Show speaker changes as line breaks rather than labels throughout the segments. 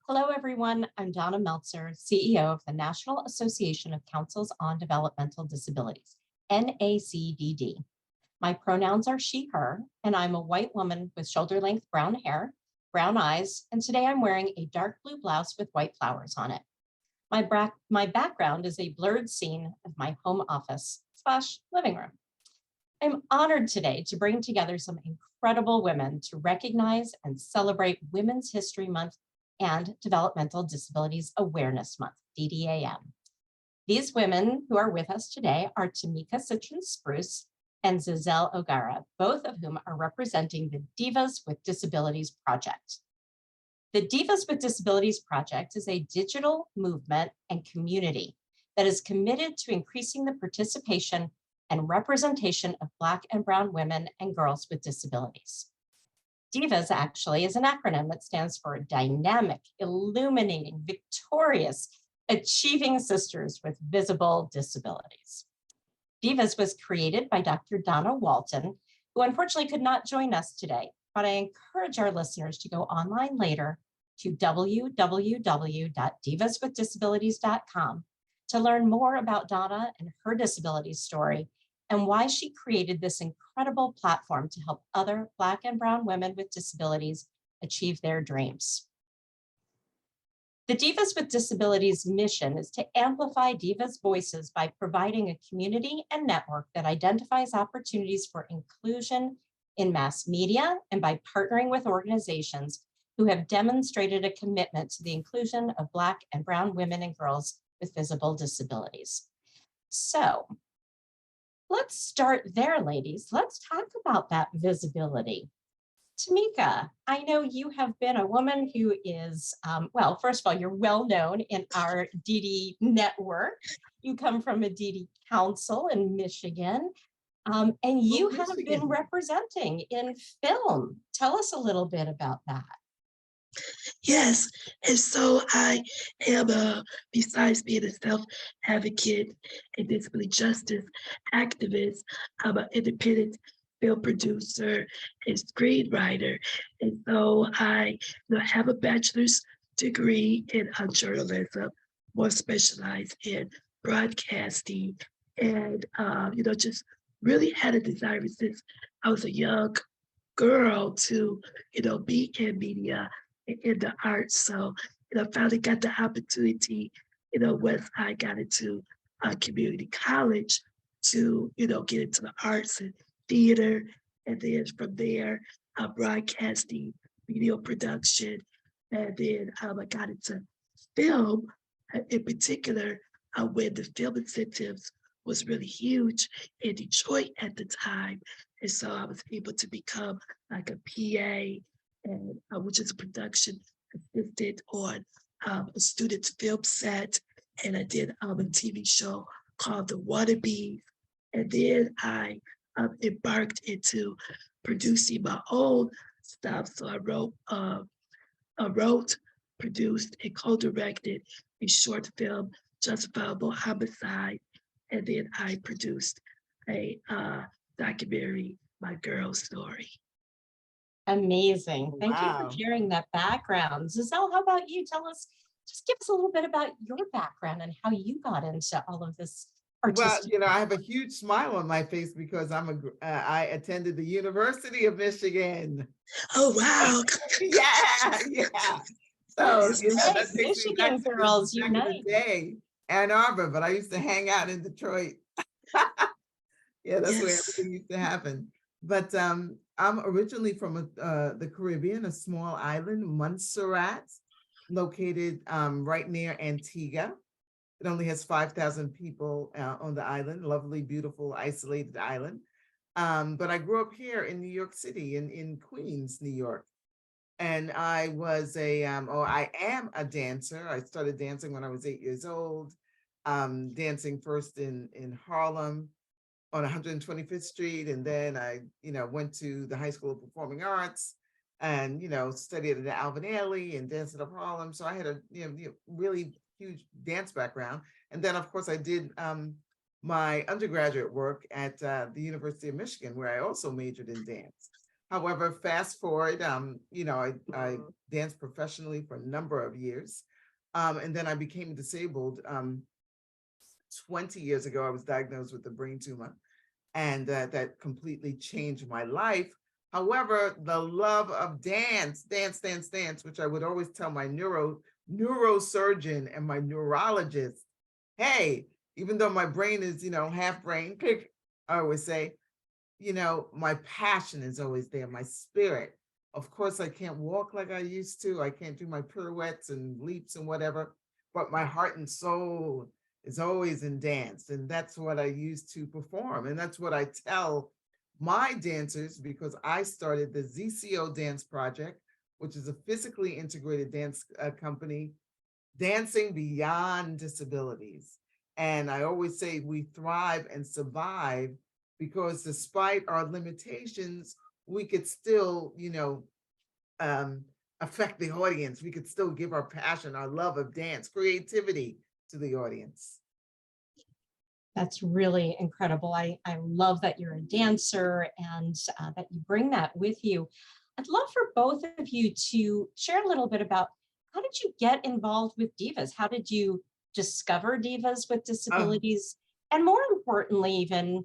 Hello, everyone. I'm Donna Meltzer, CEO of the National Association of Councils on Developmental Disabilities, NACDD. My pronouns are she, her, and I'm a white woman with shoulder-length brown hair, brown eyes, and today I'm wearing a dark blue blouse with white flowers on it. My background is a blurred scene of my home office / living room. I'm honored today to bring together some incredible women to recognize and celebrate Women's History Month and Developmental Disabilities Awareness Month, DDAM. These women who are with us today are Tameka Citchen Spruce and Zazel O'Gara, both of whom are representing the Divas with Disabilities Project. The Divas with Disabilities Project is a digital movement and community that is committed to increasing the participation and representation of Black and Brown women and girls with disabilities. Divas actually is an acronym that stands for Dynamic, Illuminating, Victorious, Achieving Sisters with Visible Disabilities. Divas was created by Dr. Donna Walton, who unfortunately could not join us today, but I encourage our listeners to go online later to www.divaswithdisabilities.com to learn more about Donna and her disability story and why she created this incredible platform to help other Black and Brown women with disabilities achieve their dreams. The Divas with Disabilities mission is to amplify Divas' voices by providing a community and network that identifies opportunities for inclusion in mass media and by partnering with organizations who have demonstrated a commitment to the inclusion of Black and Brown women and girls with visible disabilities. So let's start there, ladies. Let's talk about that visibility. Tameka, I know you have been a woman who is, well, first of all, you're well known in our DD network. You come from a DD council in Michigan, and you have been representing in film. Tell us a little bit about that.
Yes, and so I am, besides being a self-advocate and disability justice activist, I'm an independent film producer and screenwriter. And so I have a bachelor's degree in journalism, more specialized in broadcasting, and just really had a desire since I was a young girl to, be in media in the arts. So, finally got the opportunity, once I got into community college to, get into the arts and theater. And then from there, broadcasting, video production. And then I got into film in particular when the film incentives was really huge in Detroit at the time. And so I was able to become like a PA, and which is a production assistant on a student's film set. And I did a TV show called The Wannabes. And then I embarked into producing my own stuff. So I wrote, produced, and co-directed a short film, Justifiable Homicide. And then I produced a documentary, My Girl Story.
Amazing. Thank you for sharing that background. Zazel, how about you? Just give us a little bit about your background and how you got into all of this artistic.
Well, I have a huge smile on my face because I attended the University of Michigan.
Oh, wow.
yeah. So, that takes me back
girls
to the day, Ann Arbor, but I used to hang out in Detroit. Yeah, that's where everything used to happen. But I'm originally from the Caribbean, a small island, Montserrat, located right near Antigua. It only has 5,000 people on the island, lovely, beautiful, isolated island. But I grew up here in New York City, in Queens, New York. And I was I am a dancer. I started dancing when I was 8 years old, dancing first in Harlem on 125th Street. And then I, went to the High School of Performing Arts and, studied at the Alvin Ailey and danced of Harlem. So I had a really huge dance background. And then, of course, I did my undergraduate work at the University of Michigan, where I also majored in dance. However, fast forward, I danced professionally for a number of years. And then I became disabled 20 years ago. I was diagnosed with a brain tumor, and that completely changed my life. However, the love of dance, which I would always tell my neurosurgeon and my neurologist, hey, even though my brain is, half brain, I always say, my passion is always there, my spirit. Of course, I can't walk like I used to. I can't do my pirouettes and leaps and whatever, but my heart and soul is always in dance. And that's what I use to perform. And that's what I tell my dancers, because I started the ZCO Dance Project, which is a physically integrated dance company, dancing beyond disabilities. And I always say we thrive and survive because despite our limitations, we could still, affect the audience. We could still give our passion, our love of dance, creativity to the audience.
That's really incredible. I love that you're a dancer and that you bring that with you. I'd love for both of you to share a little bit about how did you get involved with Divas? How did you discover Divas with Disabilities? And more importantly, even,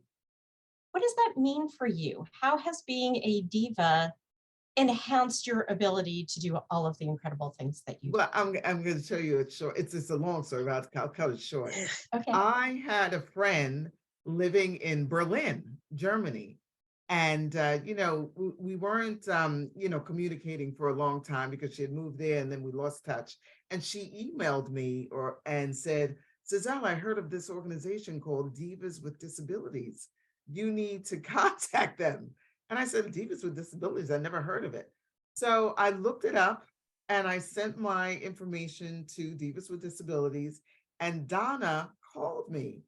what does that mean for you? How has being a diva enhanced your ability to do all of the incredible things that you do?
Well, I'm going to tell you it's short. It's a long story, but I'll cut it short.
Okay.
I had a friend living in Berlin, Germany. And, we weren't, communicating for a long time because she had moved there and then we lost touch. And she emailed me and said, Zazel, I heard of this organization called Divas with Disabilities. You need to contact them. And I said, Divas with Disabilities, I never heard of it. So I looked it up and I sent my information to Divas with Disabilities, and Donna called me.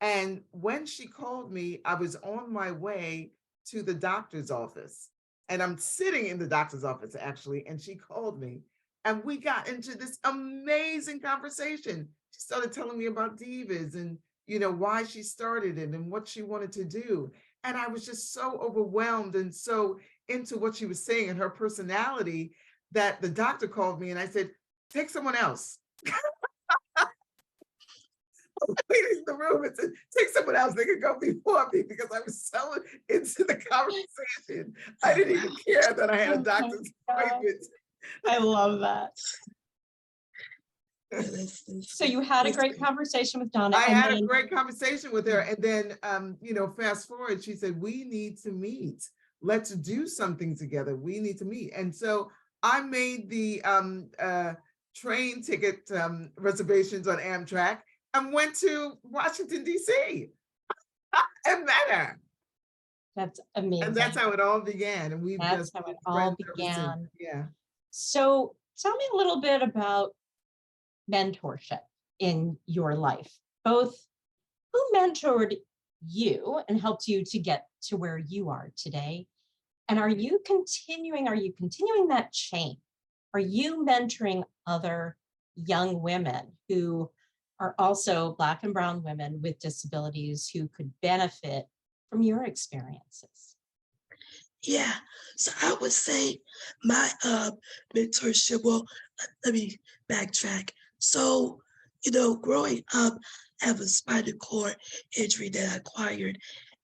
And when she called me, I was on my way to the doctor's office. And I'm sitting in the doctor's office, actually, and she called me. And we got into this amazing conversation. She started telling me about Divas and, why she started it and what she wanted to do. And I was just so overwhelmed and so into what she was saying and her personality that the doctor called me and I said, take someone else. Cleaning the room and said, take someone else, they could go before me, because I was so into the conversation. I didn't even care that I had a doctor's appointment.
I love that. So you had a great conversation with Donna.
I had a great conversation with her. And then, fast forward, she said, we need to meet. Let's do something together. We need to meet. And so I made the train ticket reservations on Amtrak and went to Washington, D.C. and met her.
That's amazing.
And that's how it all began. And we've
That's
just
how it
been
all
friends ever
began.
since. Yeah.
So tell me a little bit about mentorship in your life, both who mentored you and helped you to get to where you are today, and are you continuing that chain? Are you mentoring other young women who are also Black and Brown women with disabilities who could benefit from your experiences?
Yeah, so I would say my mentorship, well, let me backtrack. So, growing up, I have a spinal cord injury that I acquired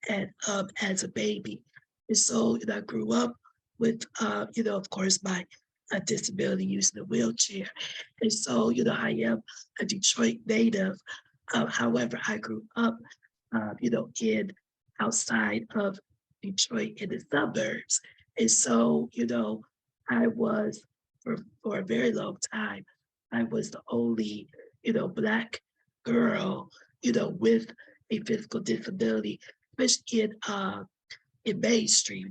as a baby. And so, I grew up with, of course, my disability using a wheelchair. And so, I am a Detroit native. However, I grew up, in outside of Detroit in the suburbs. And so, I was for a very long time, I was the only, Black girl, with a physical disability, especially in mainstream,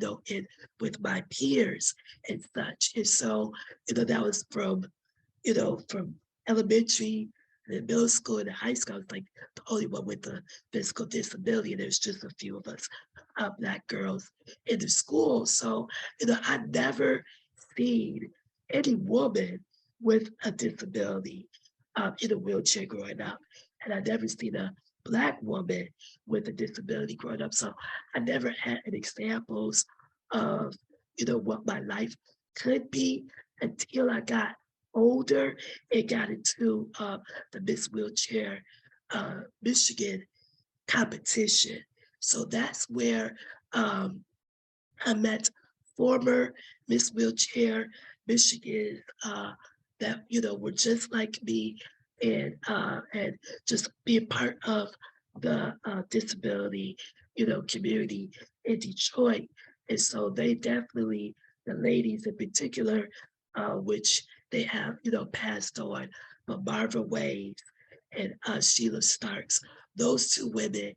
with my peers and such. And so, that was from elementary and middle school and high school. I was like the only one with a physical disability. And there's just a few of us Black girls in the school. So, I never seen any woman with a disability in a wheelchair growing up. And I never seen a Black woman with a disability growing up. So I never had any examples of, what my life could be until I got older and got into the Miss Wheelchair Michigan competition. So that's where I met former Miss Wheelchair Michigan that were just like me, and just be a part of the disability community in Detroit. And so they definitely, the ladies in particular, which they have passed on, but Marva Waves and Sheila Starks, those two women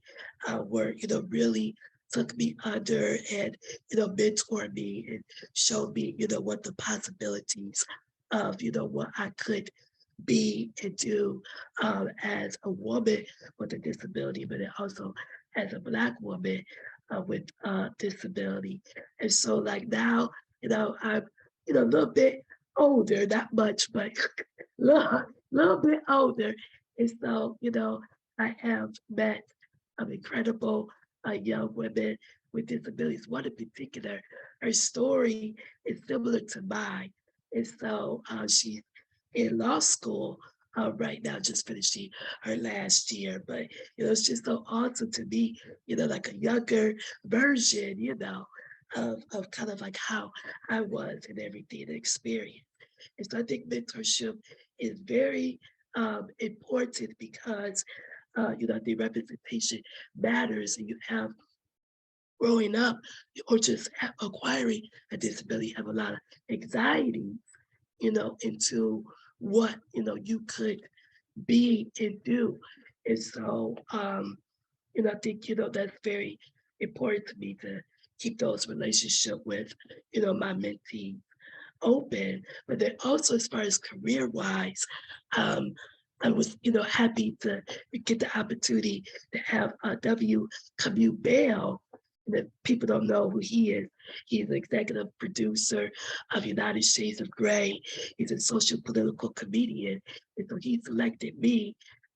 were really took me under and mentored me and showed me what the possibilities of what I could be and do as a woman with a disability, but then also as a Black woman with disability. And so like now, I'm a little bit older, not much, but little bit older. And so, I have met incredible young women with disabilities. One in particular, her story is similar to mine. And so she's in law school right now, just finishing her last year. But, it's just so awesome to be, like a younger version, of kind of like how I was and everything and experience. And so I think mentorship is very important because, the representation matters, and you have growing up or just acquiring a disability have a lot of anxiety, into what, you could be and do. And so, I think, that's very important to me to keep those relationships with, my mentees open. But then also as far as career wise, I was, happy to get the opportunity to have W. Camille Bell. And if people don't know who he is, he's an executive producer of United Shades of Grey. He's a social political comedian. And so he selected me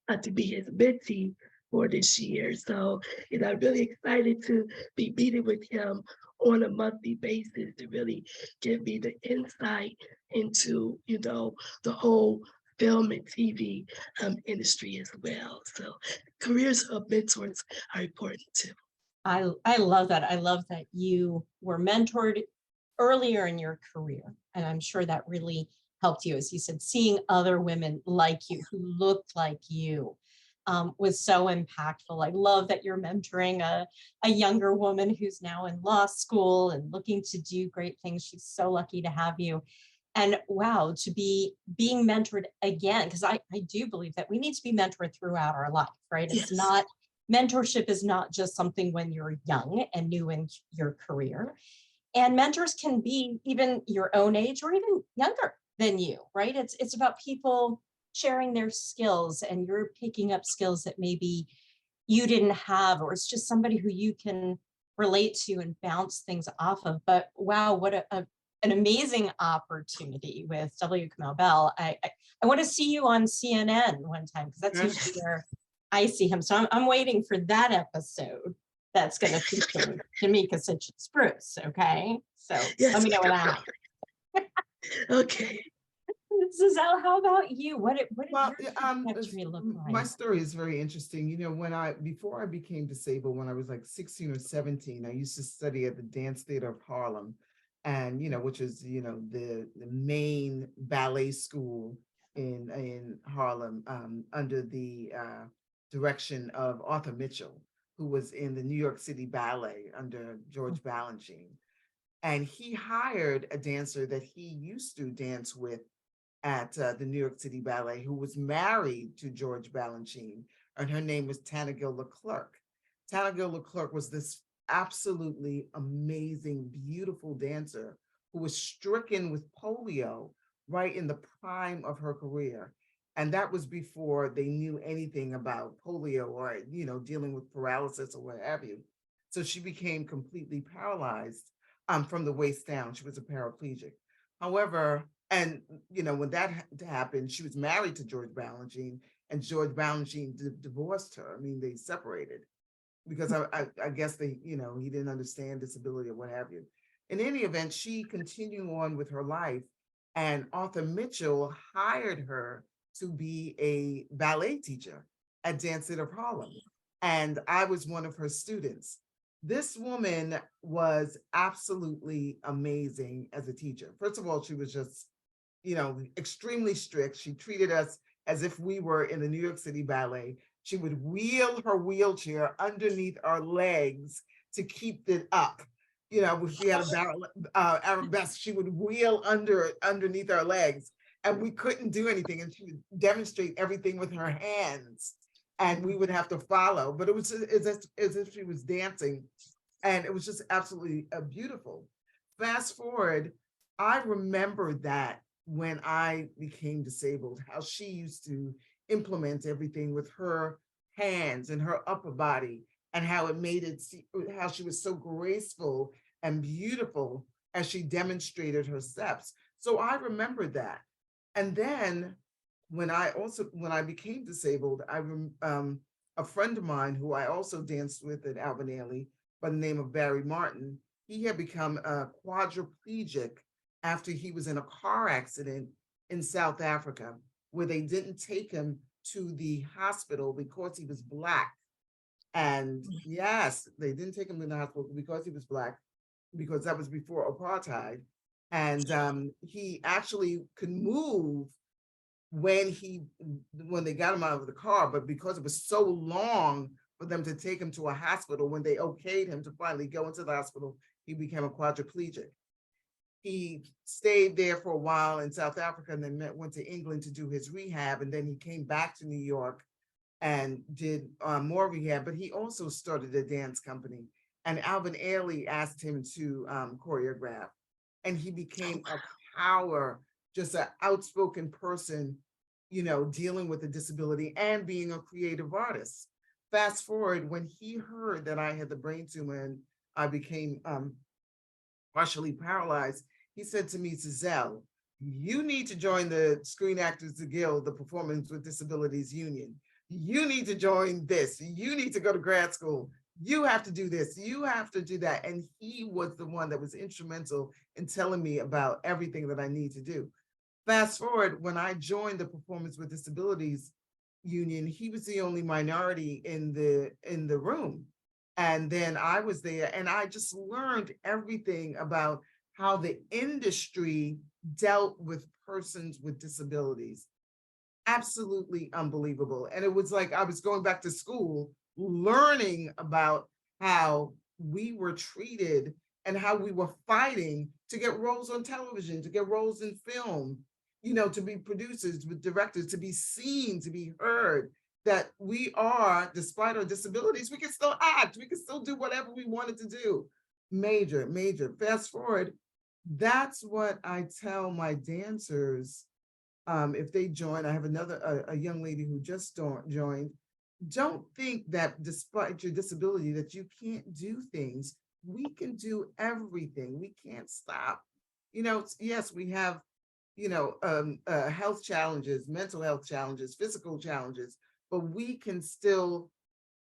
to be his mentee for this year. So, I'm really excited to be meeting with him on a monthly basis to really give me the insight into, the whole film and TV industry as well. So careers of mentors are important too.
I love that. I love that you were mentored earlier in your career. And I'm sure that really helped you, as you said, seeing other women like you who looked like you was so impactful. I love that you're mentoring a younger woman who's now in law school and looking to do great things. She's so lucky to have you. And wow, to be being mentored again, because I do believe that we need to be mentored throughout our life, right? It's
Yes.
not, mentorship is not just something when you're young and new in your career. And mentors can be even your own age or even younger than you, right? It's about people sharing their skills, and you're picking up skills that maybe you didn't have, or it's just somebody who you can relate to and bounce things off of. But wow, what an amazing opportunity with W. Kamau Bell. I want to see you on CNN one time, because that's usually where I see him. So I'm waiting for that episode that's going to feature Tameka, Citchen, Spruce. Okay, so
Yes.
let me know when that happens.
Okay.
Zazel, how about you? What did
Well,
your trajectory look
my
like?
story is very interesting. Before I became disabled, when I was like 16 or 17, I used to study at the Dance Theater of Harlem, and which is the main ballet school in Harlem, under the direction of Arthur Mitchell, who was in the New York City Ballet under George Balanchine. And he hired a dancer that he used to dance with at the New York City Ballet, who was married to George Balanchine, and her name was Tanagill Leclerc. Tanagill Leclerc was this absolutely amazing, beautiful dancer who was stricken with polio right in the prime of her career. And that was before they knew anything about polio or, dealing with paralysis or what have you. So she became completely paralyzed from the waist down. She was a paraplegic. However, and when that happened, she was married to George Balanchine, and George Balanchine divorced her. I mean, they separated because I guess he didn't understand disability or what have you. in any event, she continued on with her life, and Arthur Mitchell hired her to be a ballet teacher at Dance Theater of Harlem. And I was one of her students. This woman was absolutely amazing as a teacher. First of all, she was just, extremely strict. She treated us as if we were in the New York City Ballet. She would wheel her wheelchair underneath our legs to keep it up. If we had a arabesque, she would wheel underneath our legs, and we couldn't do anything. And she would demonstrate everything with her hands, and we would have to follow. But it was as if she was dancing, and it was just absolutely beautiful. Fast forward, I remember that when I became disabled, how she used to implement everything with her hands and her upper body, and how it made it how she was so graceful and beautiful as she demonstrated her steps. So I remembered that. And then when I became disabled, a friend of mine who I also danced with at Alvin Ailey by the name of Barry Martin, he had become a quadriplegic after he was in a car accident in South Africa, where they didn't take him to the hospital because he was Black. And yes, they didn't take him to the hospital because he was Black, because that was before apartheid. And he actually could move when they got him out of the car, but because it was so long for them to take him to a hospital, when they okayed him to finally go into the hospital, he became a quadriplegic. He stayed there for a while in South Africa, and then went to England to do his rehab, and then he came back to New York and did more rehab, but he also started a dance company. And Alvin Ailey asked him to choreograph, and he became a power, just an outspoken person, dealing with a disability and being a creative artist. Fast forward, when he heard that I had the brain tumor and I became partially paralyzed, he said to me, Zazel, you need to join the Screen Actors Guild, the Performance with Disabilities Union. You need to join this. You need to go to grad school. You have to do this. You have to do that. And he was the one that was instrumental in telling me about everything that I need to do. Fast forward, when I joined the Performance with Disabilities Union, he was the only minority in the room. And then I was there, and I just learned everything about how the industry dealt with persons with disabilities. Absolutely unbelievable. And it was like I was going back to school, learning about how we were treated and how we were fighting to get roles on television, to get roles in film, to be producers, with directors, to be seen, to be heard, that we are, despite our disabilities, we can still act, we can still do whatever we wanted to do. Major, major. Fast forward, that's what I tell my dancers. If they join, I have a young lady who just joined. Don't think that despite your disability that you can't do things. We can do everything. We can't stop. Yes, we have, health challenges, mental health challenges, physical challenges, but we can still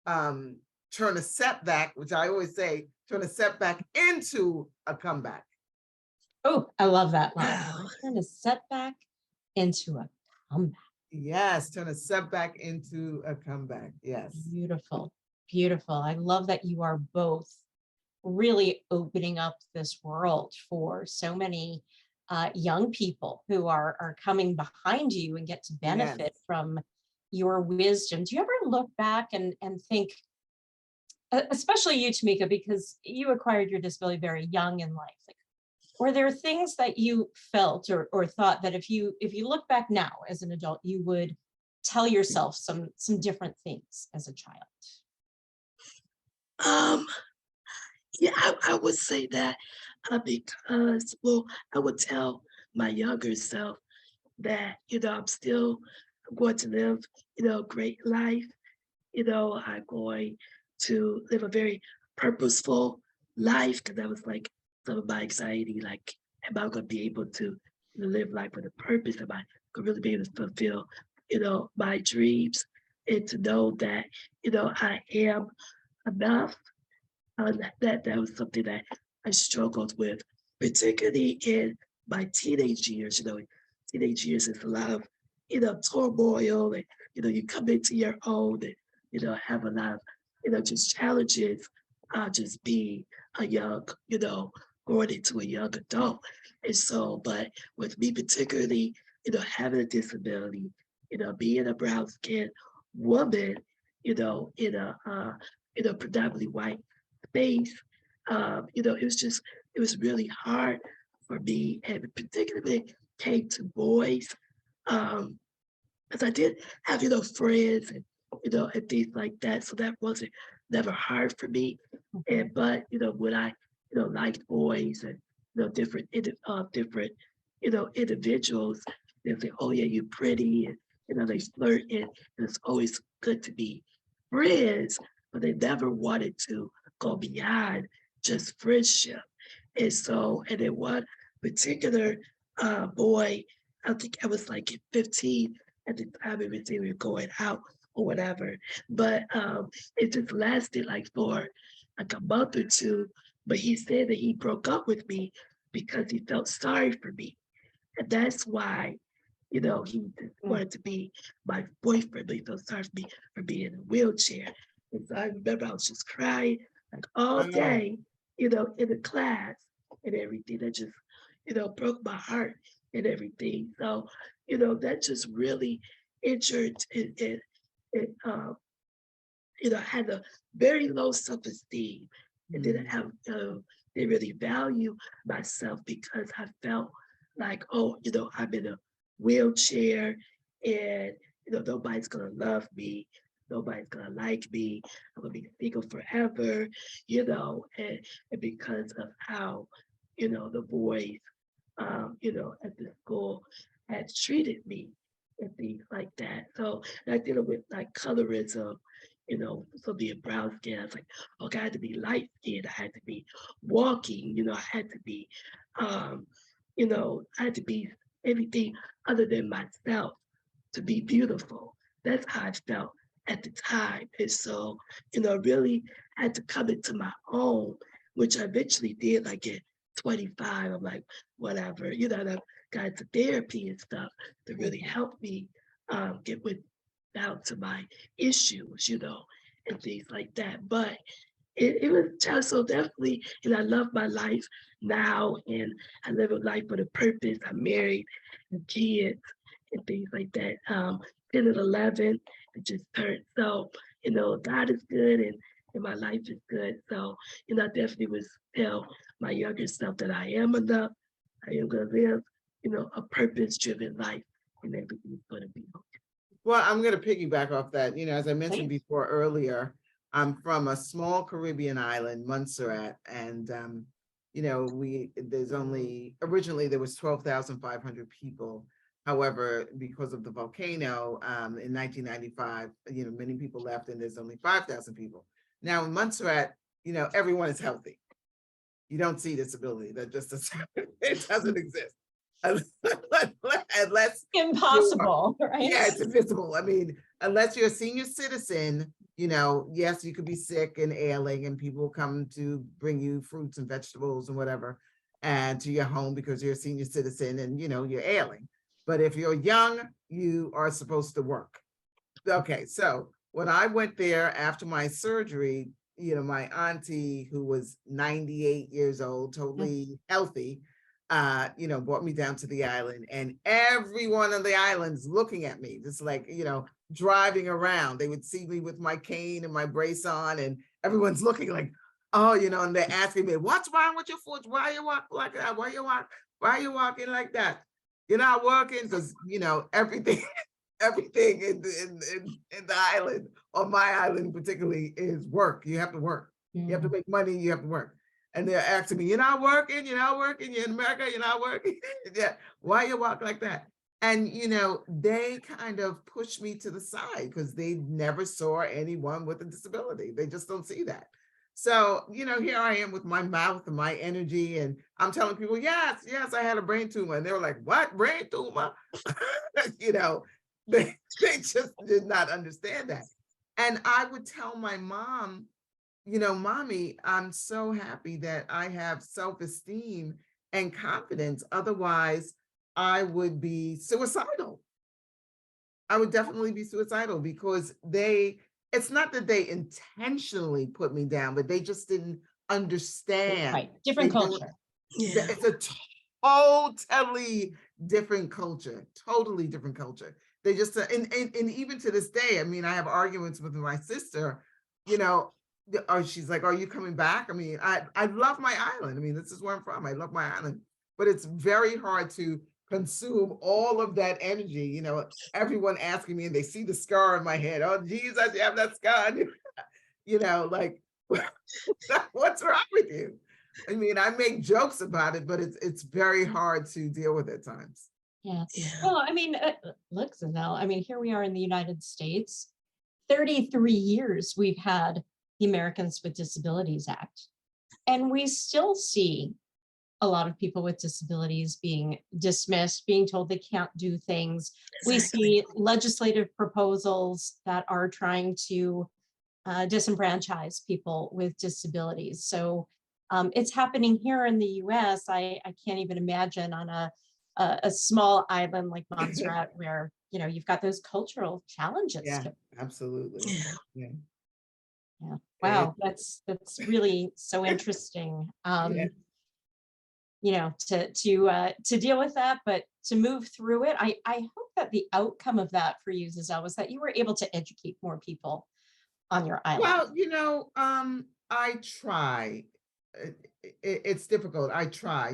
turn a setback, which I always say, turn a setback into a comeback.
Oh, I love that line.
Wow.
Turn a setback into a comeback.
Yes, turn a setback into a comeback. Yes.
Beautiful, beautiful. I love that you are both really opening up this world for so many young people who are coming behind you and get to benefit from your wisdom. Do you ever look back and think, especially you, Tameka, because you acquired your disability very young in life, like, were there things that you felt or thought that if you look back now as an adult, you would tell yourself some different things as a child?
Yeah, I would say that because, well, I would tell my younger self that, I'm still going to live, a great life. I'm going to live a very purposeful life, because that was like some of my anxiety, like, am I going to be able to live life with a purpose? Am I going to really be able to fulfill, my dreams, and to know that, I am enough. That was something that I struggled with, particularly in my teenage years. Teenage years is a lot of, turmoil, and, you come into your own and, have a lot of, just challenges, just being a young, growing into a young adult. And so, but with me particularly, having a disability, being a brown skinned woman, in a predominantly white space, it was really hard for me, and particularly came to boys, because I did have, friends and, and things like that. So that wasn't never hard for me. And but when I, liked boys and different different, individuals, they say, oh yeah, you're pretty, and they flirt, and it's always good to be friends, but they never wanted to go beyond just friendship. And so, and then one particular boy, I think I was like 15 at the time, everything we were going out or whatever. But it just lasted like for like a month or two. But he said that he broke up with me because he felt sorry for me. And that's why, he just wanted to be my boyfriend, but he felt sorry for me for being in a wheelchair. And so I remember I was just crying like all day, in the class and everything. That just, broke my heart and everything. So, that just really injured I had a very low self-esteem and didn't have, didn't really value myself because I felt like, oh, I'm in a wheelchair and, nobody's gonna love me. Nobody's gonna like me. I'm gonna be single forever, and because of how, the boys, at the school had treated me and things like that. So I dealing with like colorism, so being brown skin, I was like, okay, I had to be light skinned, I had to be walking, I had to be, I had to be everything other than myself to be beautiful. That's how I felt at the time. And so, I really had to come into my own, which I eventually did like at 25. I'm like, whatever, and I got into therapy and stuff to really help me get down to my issues, and things like that. But it was just so definitely, and I love my life now, and I live a life with a purpose. I'm married and kids and things like that. 10 and 11, it just turned. So, God is good, and my life is good. So, I definitely would tell my younger self that I am enough. I am going to live, a purpose-driven life, and everything's going to be okay.
Well, I'm going to piggyback off that. As I mentioned before earlier, I'm from a small Caribbean island, Montserrat, and originally there was 12,500 people. However, because of the volcano in 1995, many people left, and there's only 5,000 people. Now in Montserrat, everyone is healthy. You don't see disability. That just doesn't, it doesn't exist. Unless
Impossible, right?
Yeah, it's invisible. I mean, unless you're a senior citizen, yes, you could be sick and ailing, and people come to bring you fruits and vegetables and whatever, and to your home because you're a senior citizen and you're ailing. But if you're young, you are supposed to work. Okay, so when I went there after my surgery, my auntie, who was 98 years old, totally healthy, brought me down to the island, and everyone on the island's looking at me, just like, driving around. They would see me with my cane and my brace on, and everyone's looking like, oh, and they're asking me, what's wrong with your foot? Why you walk like that? Why you walking like that? You're not working, because, everything in the island, on my island particularly, is work. You have to work. You have to make money, you have to work. And they're asking me, you're not working, you're in America, you're not working. Yeah, why you walk like that? And, they kind of push me to the side because they never saw anyone with a disability. They just don't see that. So, here I am with my mouth and my energy, and I'm telling people, yes, I had a brain tumor. And they were like, what, brain tumor? They just did not understand that. And I would tell my mom, mommy, I'm so happy that I have self-esteem and confidence. Otherwise, I would be suicidal. I would definitely be suicidal because it's not that they intentionally put me down, but they just didn't understand.
Right, different
They don't,
culture.
Yeah.
it's a totally different culture, totally different culture. They just, and even to this day, I mean, I have arguments with my sister, you know, or she's like, are you coming back? I mean, I love my island. I mean, this is where I'm from. I love my island, but it's very hard to consume all of that energy, everyone asking me and they see the scar on my head. Oh, Jesus, you have that scar on you. Like, what's wrong with you? I mean, I make jokes about it, but it's very hard to deal with at times.
Yeah.
Yeah.
Well, I mean, look, Zazel, I mean, here we are in the United States. 33 years we've had the Americans with Disabilities Act, and we still see a lot of people with disabilities being dismissed, being told they can't do things. We
Exactly.
see legislative proposals that are trying to disenfranchise people with disabilities. So it's happening here in the US. I can't even imagine on a small island like Montserrat where, you've got those cultural challenges.
Yeah, absolutely.
Yeah.
Yeah.
Yeah.
It-
Wow, that's really so interesting.
yeah.
To deal with that, but to move through it. I hope that the outcome of that for you, Zazel, was that you were able to educate more people on your island.
Well, I try. It's difficult. I try.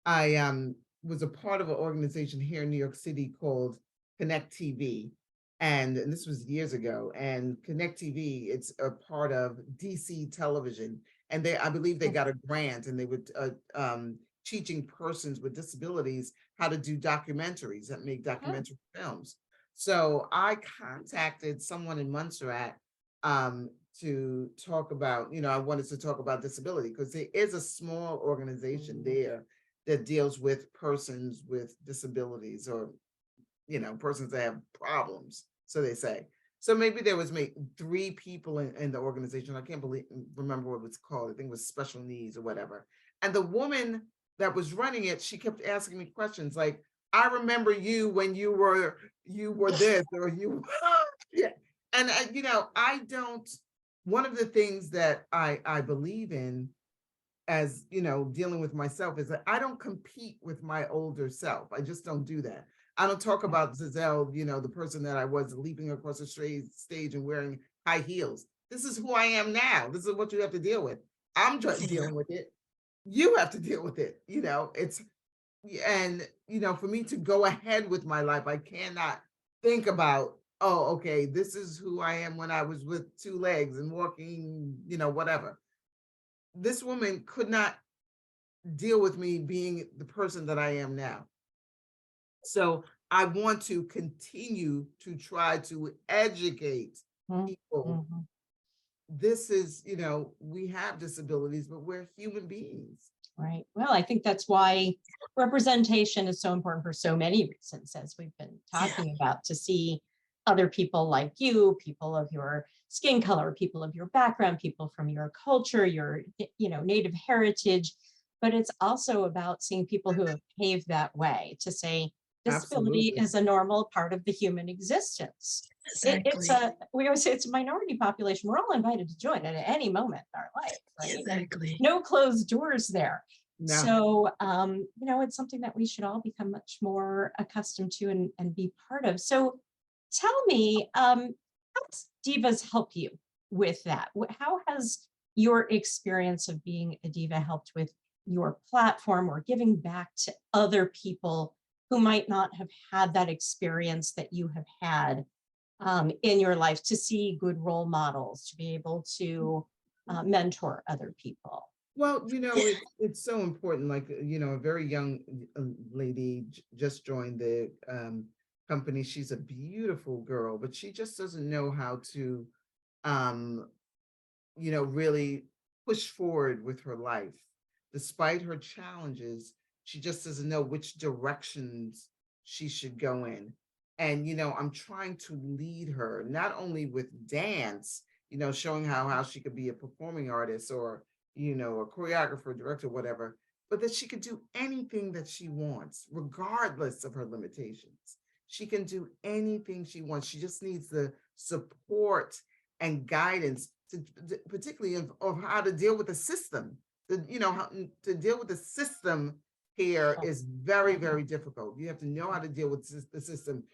I was a part of an organization here in New York City called Connect TV. And this was years ago. And Connect TV, it's a part of DC television. And I believe they got a grant and they were teaching persons with disabilities how to do documentaries that make documentary films. So I contacted someone in Montserrat to talk about, I wanted to talk about disability because there is a small organization there that deals with persons with disabilities or, persons that have problems, so they say. So maybe there was maybe 3 people in the organization. I can't remember what it was called. I think it was special needs or whatever. And the woman that was running it, she kept asking me questions like, I remember you when you were this or you, yeah. And I don't, one of the things that I believe in as dealing with myself is that I don't compete with my older self. I just don't do that. I don't talk about Zazel, the person that I was leaping across the stage and wearing high heels. This is who I am now. This is what you have to deal with. I'm just dealing with it. You have to deal with it. And for me to go ahead with my life, I cannot think about, oh, okay, this is who I am when I was with 2 legs and walking, whatever. This woman could not deal with me being the person that I am now. So I want to continue to try to educate people.
Mhm.
This is, we have disabilities, but we're human beings.
Right. Well, I think that's why representation is so important for so many reasons, as we've been talking about, to see other people like you, people of your skin color, people of your background, people from your culture, your, native heritage. But it's also about seeing people who have paved that way to say disability
Absolutely.
is a normal part of the human existence. It's
Exactly.
we always say it's a minority population. We're all invited to join at any moment in our life, right?
Exactly.
No closed doors there.
No.
So, it's something that we should all become much more accustomed to and be part of. So tell me, how does Divas help you with that? How has your experience of being a diva helped with your platform or giving back to other people who might not have had that experience that you have had in your life, to see good role models, to be able to mentor other people?
Well, it's so important. Like, a very young lady just joined the company. She's a beautiful girl, but she just doesn't know how to, um, really push forward with her life. Despite her challenges, she just doesn't know which directions she should go in. And, I'm trying to lead her, not only with dance showing how she could be a performing artist or, a choreographer, director, whatever, but that she could do anything that she wants, regardless of her limitations. She can do anything she wants. She just needs the support and guidance, particularly of how to deal with the system. How to deal with the system here is very, very difficult. You have to know how to deal with the system.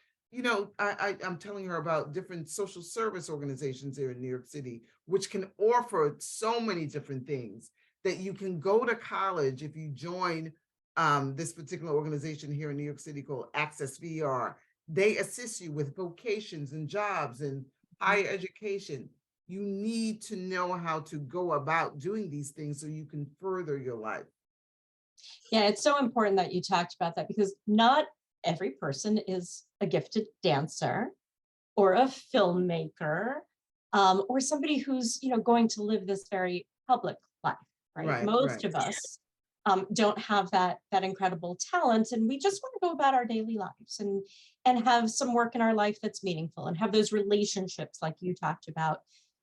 I'm telling her about different social service organizations here in New York City, which can offer so many different things that you can go to college if you join this particular organization here in New York City called Access VR. They assist you with vocations and jobs and higher education. You need to know how to go about doing these things so you can further your life.
Yeah, it's so important that you talked about that, because not every person is a gifted dancer or a filmmaker, or somebody who's, going to live this very public life, right? Most of us don't have that incredible talent, and we just want to go about our daily lives and have some work in our life that's meaningful and have those relationships like you talked about.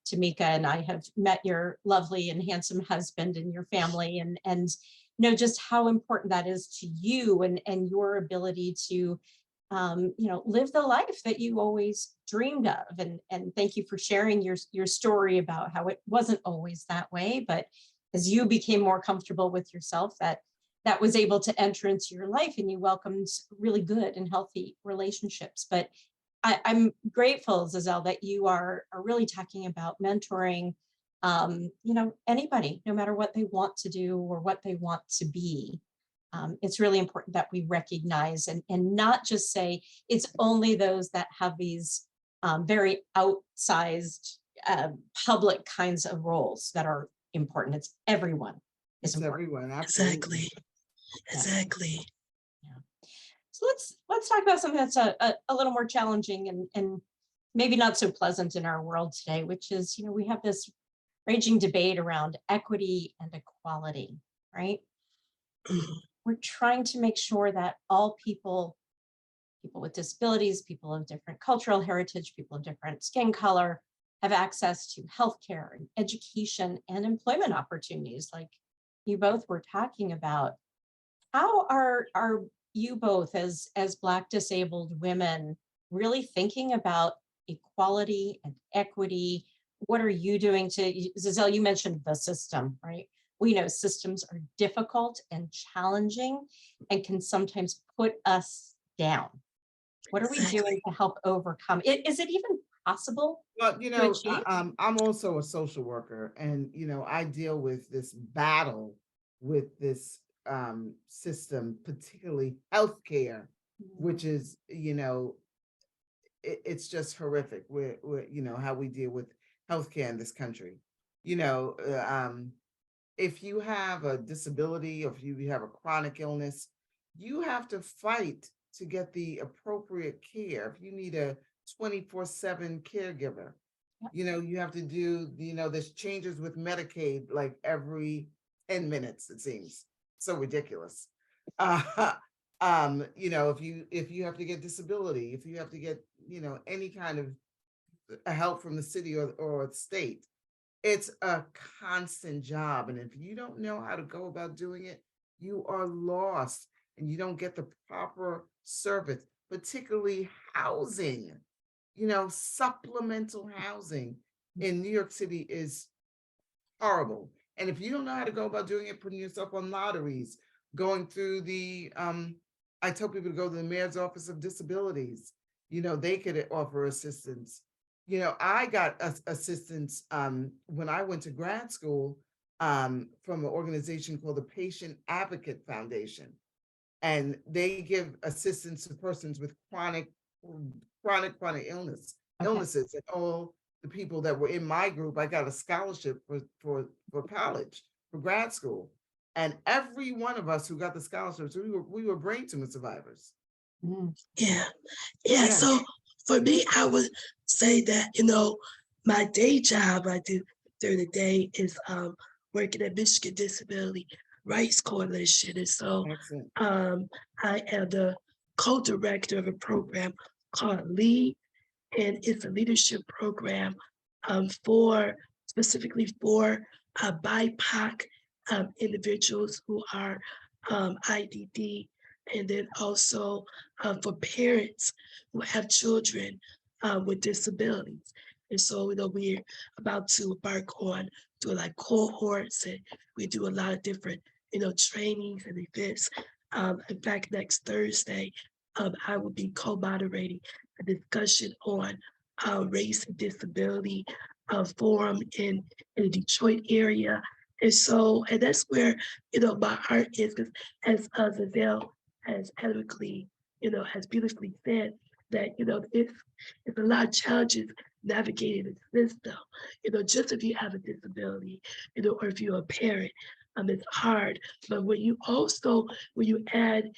Tameka and I have met your lovely and handsome husband and your family, and know just how important that is to you and your ability to live the life that you always dreamed of. And thank you for sharing your story about how it wasn't always that way, but as you became more comfortable with yourself, that was able to enter into your life and you welcomed really good and healthy relationships. But I'm grateful, Zazel, that you are really talking about mentoring anybody, no matter what they want to do or what they want to be. It's really important that we recognize and not just say it's only those that have these very outsized public kinds of roles that are important. It's everyone is important.
Everyone, absolutely.
Exactly.
Yeah. So let's talk about something that's a little more challenging and maybe not so pleasant in our world today, which is, we have this raging debate around equity and equality, right?
Mhm.
We're trying to make sure that all people with disabilities, people of different cultural heritage, people of different skin color, have access to healthcare and education and employment opportunities like you both were talking about. How are you both as Black disabled women really thinking about equality and equity? What are you doing to, Zazel, you mentioned the system, right? We know systems are difficult and challenging and can sometimes put us down. What are we doing to help overcome it? Is it even possible?
Well,
to achieve?
I'm also a social worker, and I deal with this battle with this system, particularly healthcare, which is, it's just horrific. We're how we deal with healthcare in this country. If you have a disability or if you have a chronic illness, you have to fight to get the appropriate care. If you need a 24/7 caregiver, you have to do, there's changes with Medicaid like every 10 minutes, it seems. So ridiculous. If you have to get disability, if you have to get, any kind of help from the city or the state, it's a constant job. And if you don't know how to go about doing it, you are lost and you don't get the proper service, particularly housing. Supplemental housing in New York City is horrible. And if you don't know how to go about doing it, putting yourself on lotteries, going through I tell people to go to the mayor's office of disabilities, they could offer assistance. I got assistance when I went to grad school from an organization called the Patient Advocate Foundation. And they give assistance to persons with chronic illnesses. And all the people that were in my group, I got a scholarship for college, for grad school. And every one of us who got the scholarships, we were brain tumor survivors.
Yeah. So for me, I would say that, my day job I do during the day is working at Michigan Disability Rights Coalition. And so I am the co-director of a program called LEAD, and it's a leadership program for specifically for BIPOC individuals who are IDD, and then also for parents who have children with disabilities. And so, we're about to embark on doing like cohorts, and we do a lot of different, trainings and events. In fact, next Thursday, I will be co-moderating a discussion on race and disability forum in the Detroit area. And so, and that's where, my heart is, because as Zazel has eloquently, has beautifully said, that, it's a lot of challenges navigating the system, just if you have a disability, or if you're a parent, it's hard. But when you add,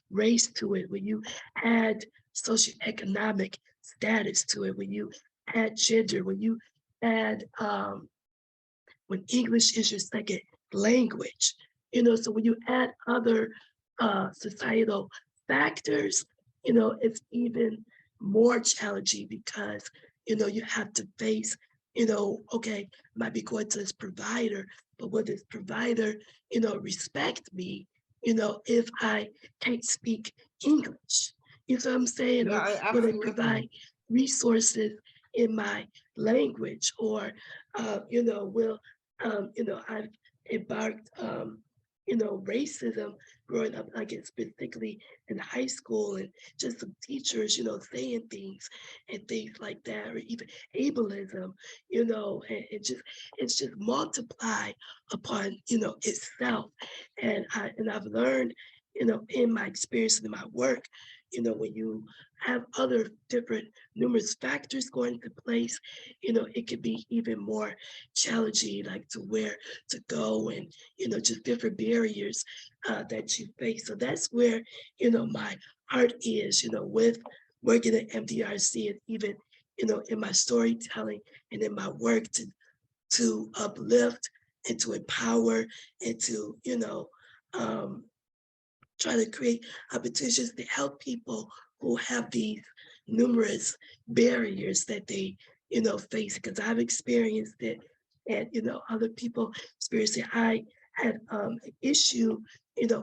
race to it, when you add socioeconomic status to it, when you add gender, when you add when English is your second language, so when you add other societal factors, it's even more challenging, because you have to face, okay, I might be going to this provider, but will this provider, respect me, if I can't speak English? You know what I'm saying?
Yeah,
Or will they provide resources in my language? Or will I've embarked racism growing up, like specifically in high school, and just some teachers, saying things and things like that, or even ableism, and it's just multiplied upon itself. And I've learned, in my experience and in my work, when you have other different numerous factors going into place, it could be even more challenging, like to where to go, and just different barriers that you face. So that's where my heart is, with working at MDRC, and even in my storytelling and in my work to uplift and to empower, and to um, try to create opportunities to help people who have these numerous barriers that they, face. Because I've experienced it, and other people experience it. I had an issue,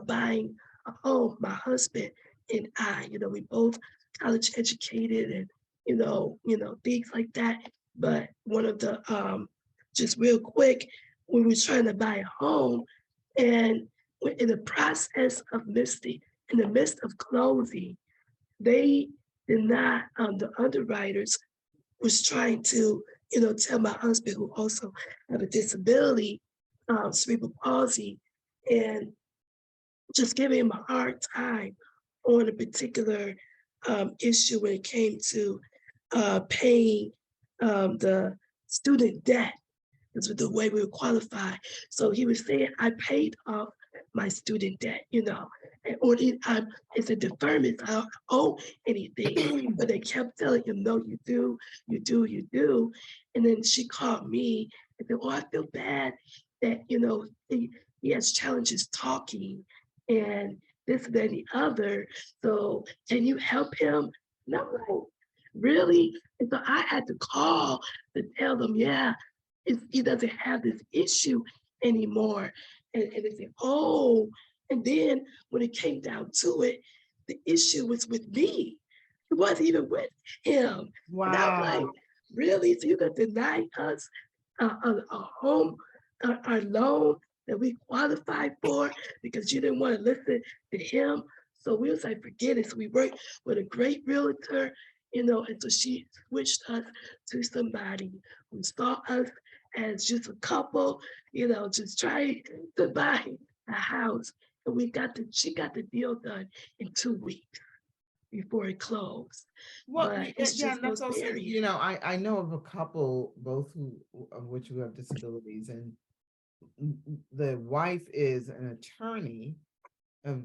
buying a home. My husband and I, we both college educated, and things like that. But one of the just real quick, we were trying to buy a home, and in the process of in the midst of closing, they did not, the underwriters was trying to, tell my husband, who also have a disability, cerebral palsy, and just giving him a hard time on a particular issue when it came to paying the student debt. That's the way we were qualified. So he was saying, I paid off my student debt, and or it's a deferment, I don't owe anything. But they kept telling him, no, you do, you do, you do. And then she called me and said, oh, I feel bad that, he has challenges talking, and this, that, and the other. So can you help him? And I'm like, really? And so I had to call to tell them, yeah, he doesn't have this issue anymore. And they said, oh, and then when it came down to it, the issue was with me. It wasn't even with him. And I'm like,
Wow.
really? So you're gonna deny us a home, our loan that we qualified for, because you didn't want to listen to him? So we was like, forget it. So we worked with a great realtor, and so she switched us to somebody who saw us as just a couple, just trying to buy a house. And she got the deal done in 2 weeks before it closed.
Well,
But it's
yeah,
just
and that's
those
also,
barriers.
I know of a couple, both of which who have disabilities, and the wife is an attorney, a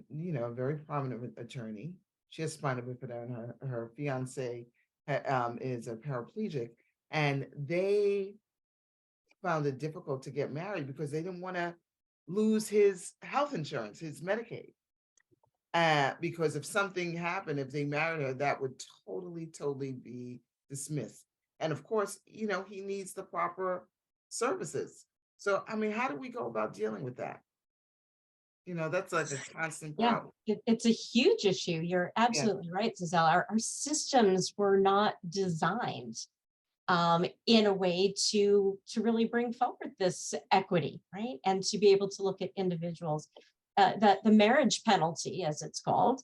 very prominent attorney. She has spinal bifida, and her fiance is a paraplegic, and they found it difficult to get married because they didn't want to lose his health insurance, his Medicaid. Because if something happened, if they married her, that would totally be dismissed. And of course, he needs the proper services. So, I mean, how do we go about dealing with that? That's like a constant
Yeah,
problem.
it's a huge issue. You're
Yeah,
absolutely right, Zazel. Our systems were not designed in a way to really bring forward this equity, right? And to be able to look at individuals. That the marriage penalty, as it's called,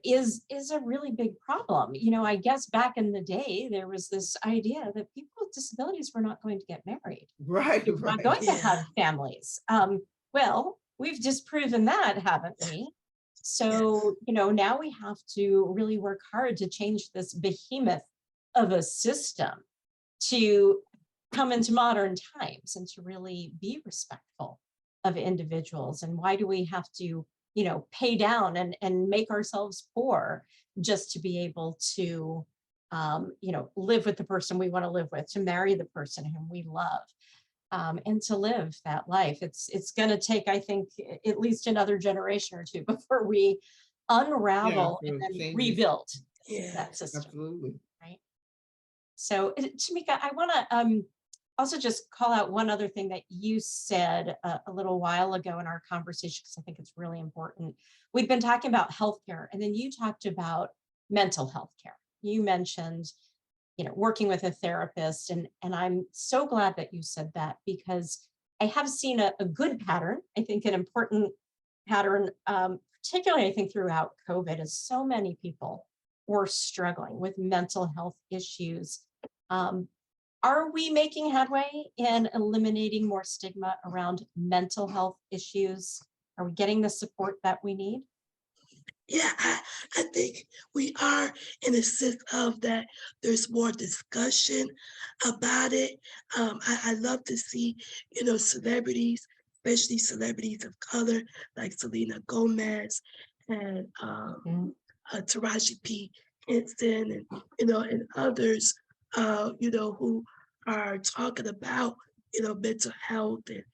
is a really big problem. I guess back in the day, there was this idea that people with disabilities were not going to get married.
right,
We're not
right.
going to
Yeah.
have families. Well, we've disproven that, haven't we? So, now we have to really work hard to change this behemoth of a system to come into modern times and to really be respectful of individuals. And why do we have to, pay down and make ourselves poor just to be able to, live with the person we want to live with, to marry the person whom we love, and to live that life? It's going to take, I think, at least another generation or two before we unravel
Yeah,
and
so
then
changes.
rebuild
Yeah.
that system.
Absolutely.
Right. So, Tameka, I want to also just call out one other thing that you said a little while ago in our conversation, because I think it's really important. We've been talking about healthcare, and then you talked about mental health care. You mentioned, working with a therapist, and I'm so glad that you said that, because I have seen a good pattern. I think an important pattern, particularly I think throughout COVID, is so many people were struggling with mental health issues. Are we making headway in eliminating more stigma around mental health issues? Are we getting the support that we need?
Yeah, I think we are in a sense of that there's more discussion about it. I love to see, celebrities, especially celebrities of color like Selena Gomez and Taraji P. Henson and others, who are talking about, mental health and,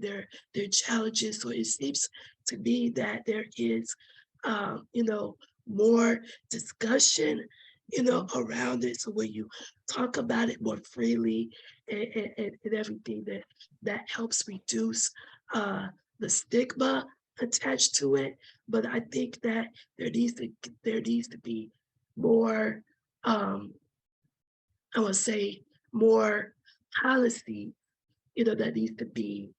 their challenges. So it seems to me that there is, more discussion, around it. So when you talk about it more freely and everything that helps reduce the stigma attached to it. But I think that there needs to be more, I would say, more policy, that needs to be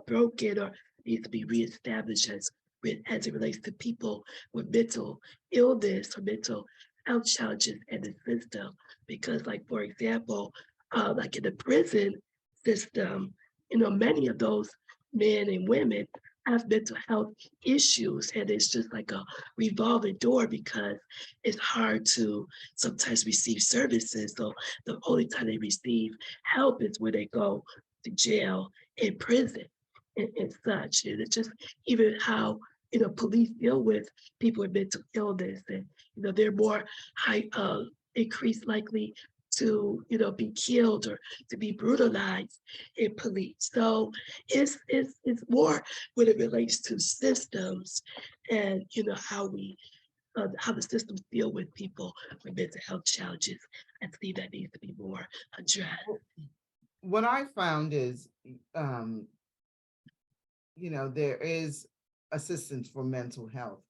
broken or needs to be reestablished as it relates to people with mental illness or mental health challenges in the system. Because, like, for example, like in the prison system, many of those men and women have mental health issues, and it's just like a revolving door because it's hard to sometimes receive services. So the only time they receive help is when they go to jail and prison and such. And it's just even how police deal with people with mental illness, and they're more high increased likely to be killed or to be brutalized in police. So it's more when it relates to systems and how the systems deal with people with mental health challenges. I think that needs to be more addressed.
What I found is, there is assistance for mental health.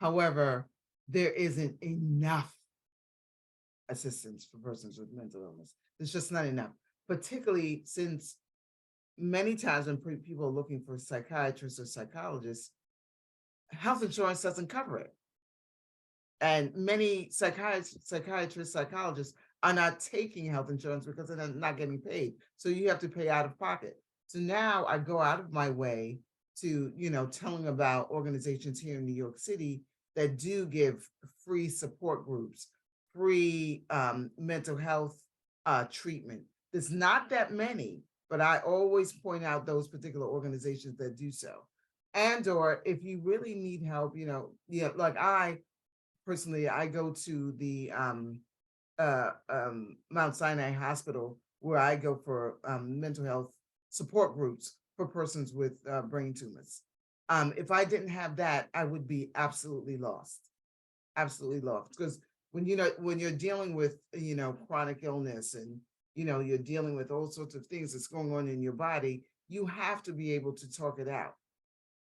However, there isn't enough assistance for persons with mental illness. There's just not enough, particularly since many times when people are looking for psychiatrists or psychologists, health insurance doesn't cover it. And many psychiatrists, psychologists are not taking health insurance because they're not getting paid. So you have to pay out of pocket. So now I go out of my way to, telling about organizations here in New York City that do give free support groups, free mental health treatment. There's not that many, but I always point out those particular organizations that do so. And or if you really need help, like I personally, I go to the Mount Sinai Hospital, where I go for mental health support groups for persons with brain tumors. If I didn't have that, I would be absolutely lost, because when you're dealing with, chronic illness and, you're dealing with all sorts of things that's going on in your body, you have to be able to talk it out.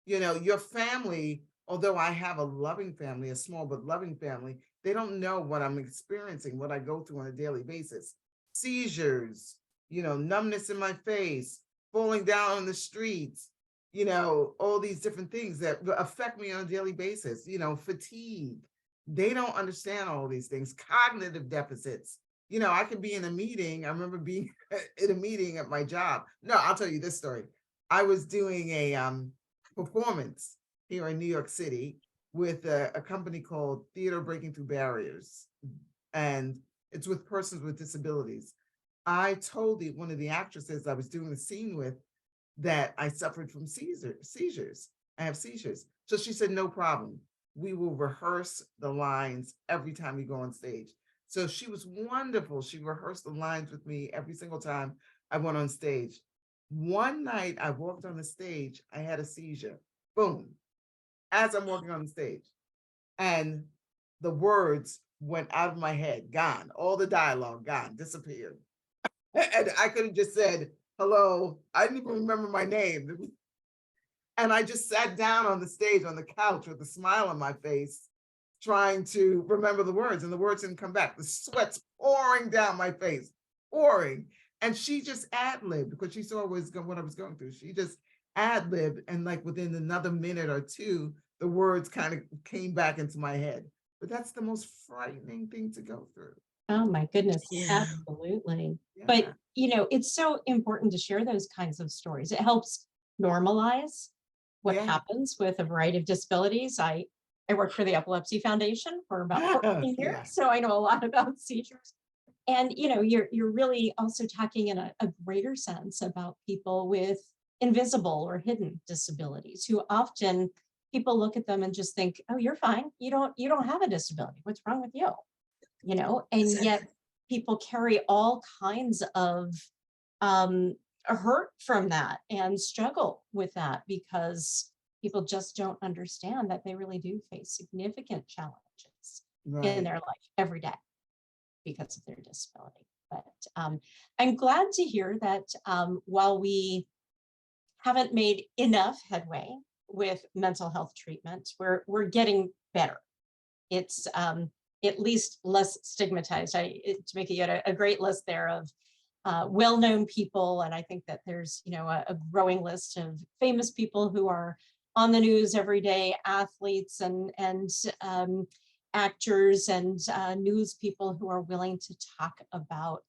Your family, although I have a loving family, a small but loving family, they don't know what I'm experiencing, what I go through on a daily basis. Seizures, numbness in my face, falling down on the streets, all these different things that affect me on a daily basis, fatigue. They don't understand all these things, cognitive deficits. I could be in a meeting. I remember being in a meeting at my job. No, I'll tell you this story. I was doing a performance here in New York City with a company called Theater Breaking Through Barriers, and it's with persons with disabilities. I told one of the actresses I was doing the scene with that I suffered from seizures. I have seizures. So she said, no problem. We will rehearse the lines every time we go on stage. So she was wonderful. She rehearsed the lines with me every single time I went on stage. One night I walked on the stage, I had a seizure. Boom. As I'm walking on the stage. And the words went out of my head, gone. All the dialogue gone, disappeared. And I could have just said, hello. I didn't even remember my name. And I just sat down on the stage, on the couch with a smile on my face, trying to remember the words, and the words didn't come back. The sweat's pouring down my face, pouring. And she just ad-libbed because she saw what I was going through. She just ad-libbed, and like within another minute or two, the words kind of came back into my head. But that's the most frightening thing to go through.
Oh my goodness,
Yeah.
absolutely.
Yeah.
But it's so important to share those kinds of stories. It helps normalize what
Yeah.
happens with a variety of disabilities. I worked for the Epilepsy Foundation for about 14 years,
Yeah.
so I know a lot about seizures. And you're really also talking in a greater sense about people with invisible or hidden disabilities, who often people look at them and just think, oh, you're fine. You don't have a disability. What's wrong with you? And yet people carry all kinds of hurt from that and struggle with that because people just don't understand that they really do face significant challenges in their life every day because of their disability. But I'm glad to hear that while we haven't made enough headway with mental health treatment, we're getting better. It's at least less stigmatized. Tameka, you had a great list there of well-known people, and I think that there's a growing list of famous people who are on the news every day, athletes and actors and news people who are willing to talk about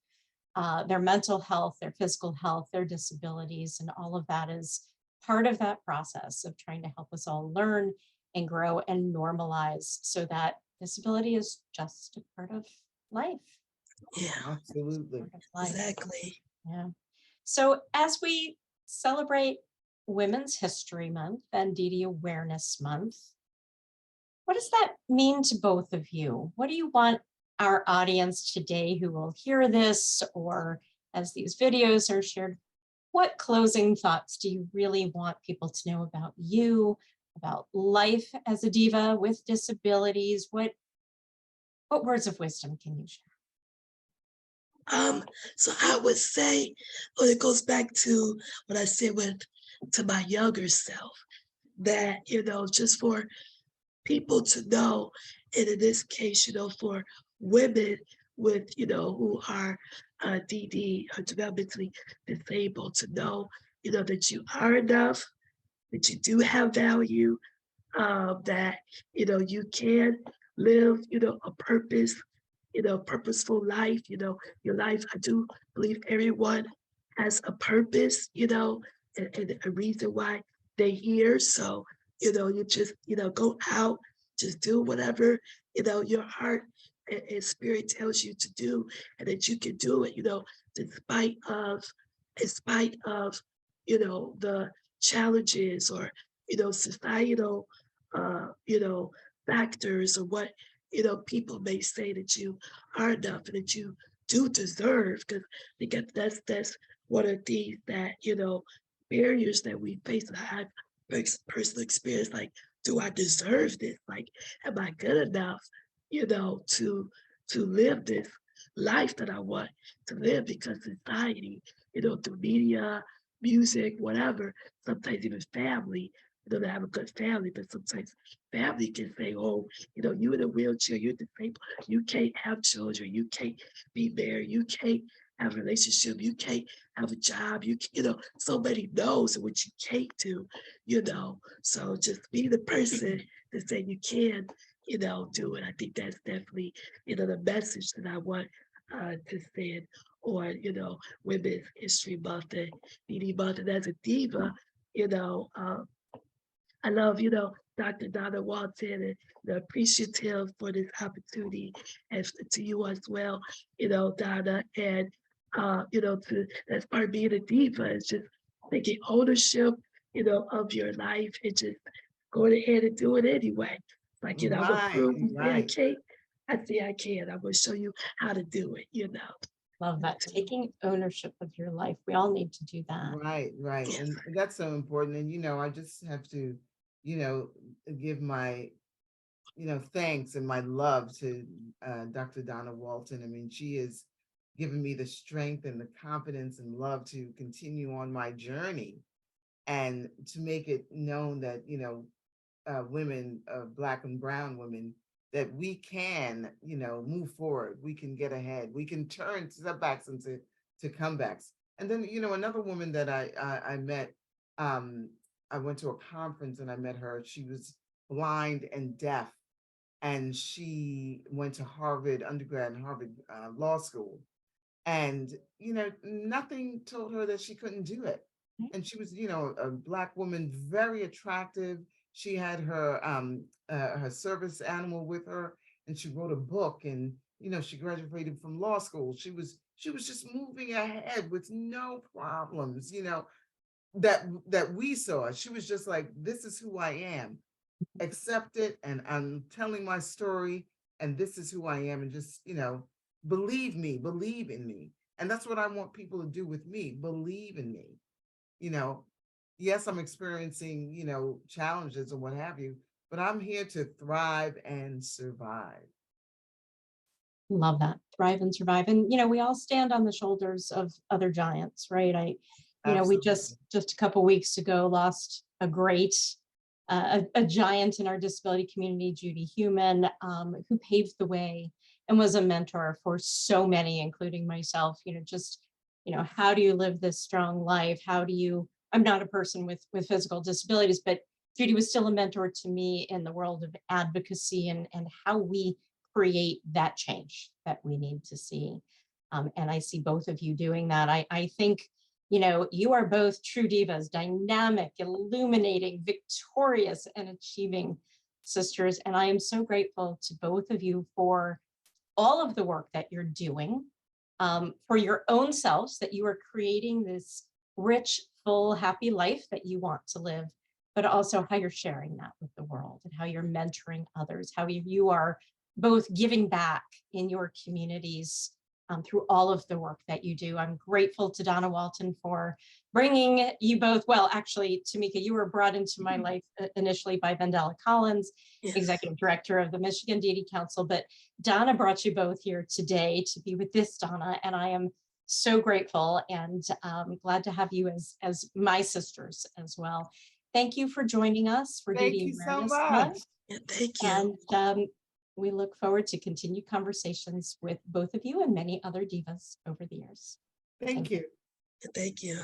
their mental health, their physical health, their disabilities, and all of that is part of that process of trying to help us all learn and grow and normalize so that disability is just a part of life.
Yeah,
absolutely.
exactly.
Yeah. So as we celebrate Women's History Month and DD Awareness Month, what does that mean to both of you? What do you want our audience today who will hear this, or as these videos are shared, what closing thoughts do you really want people to know about you, about life as a diva with disabilities? What words of wisdom can you share?
So I would say, well, it goes back to what I said to my younger self, that, just for people to know, and in this case, for women with, who are DD or developmentally disabled to know, that you are enough, that you do have value, that, you can live, a purposeful life, your life. I do believe everyone has a purpose, and a reason why they're here. So, you just, go out, just do whatever, your heart and spirit tells you to do, and that you can do it, in spite of, the challenges or, societal, factors, or what, people may say that you are enough and that you do deserve, because that's one of the things that, barriers that we face. I have personal experience, like, do I deserve this? Like, am I good enough? you know, to live this life that I want to live, because society, you know, through media, music, whatever, sometimes even family, you know, to have a good family, but sometimes family can say, oh, you know, you in a wheelchair, you're disabled, you can't have children, you can't be married, you can't have a relationship, you can't have a job, you know, so many no's in what you can't do, you know. So just be the person to say you can, you know, do it. I think that's definitely, you know, the message that I want to send on, you know, Women's History Month and DD Month. And as a diva, you know, I love, you know, Dr. Donna Walton, and appreciative for this opportunity, and to you as well, you know, Donna, and you know, that's part of being a diva, is just taking ownership, you know, of your life and just going ahead and do it anyway. Like, you know, I'm gonna
Right,
prove you say I
right,
can't. I say I can. I'm gonna show you how to do it, you know.
Love that. Taking ownership of your life. We all need to do that.
right, right. And that's so important. And, you know, I just have to, you know, give my, you know, thanks and my love to Dr. Donna Walton. I mean, she has given me the strength and the confidence and love to continue on my journey and to make it known that, you know, women, Black and brown women, that we can, you know, move forward. We can get ahead. We can turn setbacks into comebacks. And then, you know, another woman that I met, I went to a conference and I met her. She was blind and deaf, and she went to Harvard undergrad and Harvard Law School. And, you know, nothing told her that she couldn't do it. And she was, you know, a Black woman, very attractive. She had her service animal with her, and she wrote a book. And, you know, she graduated from law school. She was just moving ahead with no problems, you know, that we saw. She was just like, this is who I am. Accept it, and I'm telling my story, and this is who I am, and just, you know, believe me, believe in me. And that's what I want people to do with me, believe in me. You know, yes, I'm experiencing, you know, challenges and what have you, but I'm here to thrive and survive.
Love that. Thrive and survive. And, you know, we all stand on the shoulders of other giants, right? You know, we
Absolutely.
just a couple weeks ago lost a great, a giant in our disability community, Judy Heumann, who paved the way and was a mentor for so many, including myself. You know, just, you know, how do you live this strong life? How do you, I'm not a person with physical disabilities, but Judy was still a mentor to me in the world of advocacy and how we create that change that we need to see. And I see both of you doing that. I think, you know, you are both true divas, dynamic, illuminating, victorious, and achieving sisters. And I am so grateful to both of you for all of the work that you're doing, for your own selves, that you are creating this rich, full, happy life that you want to live, but also how you're sharing that with the world and how you're mentoring others, how you are both giving back in your communities through all of the work that you do. I'm grateful to Donna Walton for bringing you both. Well, actually, Tameka, you were brought into my life initially by Vendella Collins,
Yes.
Executive Director of the Michigan DD Council, but Donna brought you both here today to be with this Donna, and I am so grateful and glad to have you as my sisters as well. Thank you for joining us for
Thank
DD
you so
Awareness
much.
Month.
Yeah, thank you.
And we look forward to continued conversations with both of you and many other divas over the years.
Thank you.
Thank you.